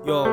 Yo,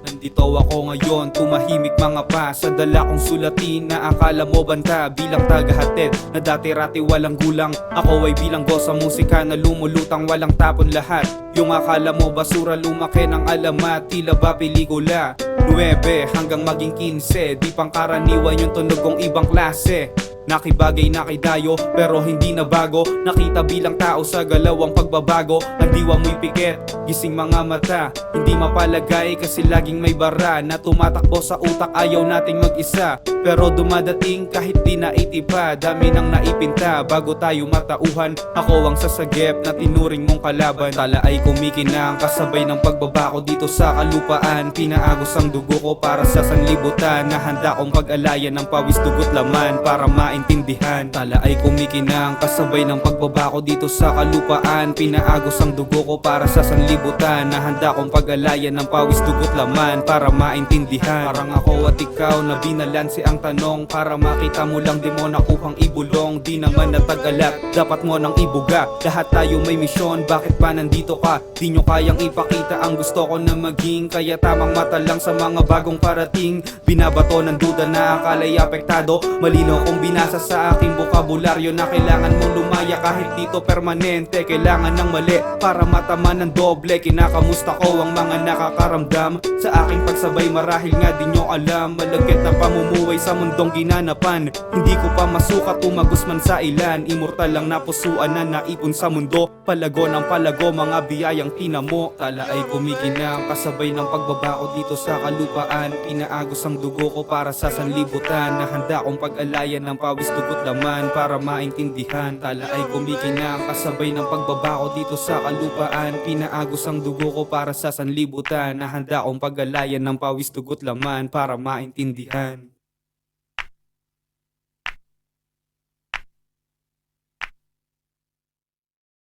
nandito ako ngayon, tumahimik mga pa sa dala kong sulatin na akala mo banta. Bilang tagahatid na dati-rati walang gulang, ako ay bilanggo sa musika na lumulutang walang tapon lahat. Yung akala mo basura lumaki ng alamat, tila ba pelikula 9 hanggang maging 15, di pangkaraniwan yung tunog kong ibang klase. Nakibagay nakidayo pero hindi na bago, nakita bilang tao sa galawang pagbabago. Ang diwa mo'y pikit, gising mga mata, hindi mapalagay kasi laging may bara na tumatakbo sa utak, ayaw nating mag-isa. Pero dumadating kahit di naitipa, dami nang naipinta bago tayo matauhan. Ako ang sasagip na tinuring mong kalaban, tala ay kumikinang kasabay ng pagbabako dito sa kalupaan. Pinaagos ang dugo ko para sa sanlibutan, na handa kong pag-alayan ng pawis dugot laman para maintindihan. Tala ay kumikinang kasabay ng pagbabako dito sa kalupaan. Pinaagos ang dugo ko para sa sanlibutan, na handa kong pag-alayan ng pawis dugot laman para maintindihan. Parang ako at ikaw na binalanse ang tanong, para makita mo lang di mo nakuhang ibulong. Di naman natagalat, dapat mo nang ibuga. Lahat tayo may misyon, bakit pa nandito ka? Di nyo kayang ipakita ang gusto ko na maging, kaya tamang mata lang sa mga bagong parating. Binabato ng duda na akala'y apektado, malinaw kong binasa sa aking bokabularyo na kailangan mong lumaya kahit dito permanente. Kailangan ng mali para matama ng doble. Kinakamusta ko ang mga nakakaramdam sa aking pagsabay, marahil nga di nyo alam. Malagkit na pamumuhay sa mundong ginanapan, hindi ko pa masukat tumagos man sa ilan. Immortal lang na pusuan na naipon sa mundo, palago ng palago mga biyayang tinamo. Tala ay kumikinang kasabay ng pagbabako dito sa kalupaan. Pinaagos ang dugo ko para sa sanlibutan, na handa kong pag-alayan ng pawis dugot laman para maintindihan. Tala ay kumikinang kasabay ng pagbabako dito sa kalupaan. Pinaagos ang dugo ko para sa sanlibutan, na handa kong pag-alayan ng pawis dugot laman para maintindihan.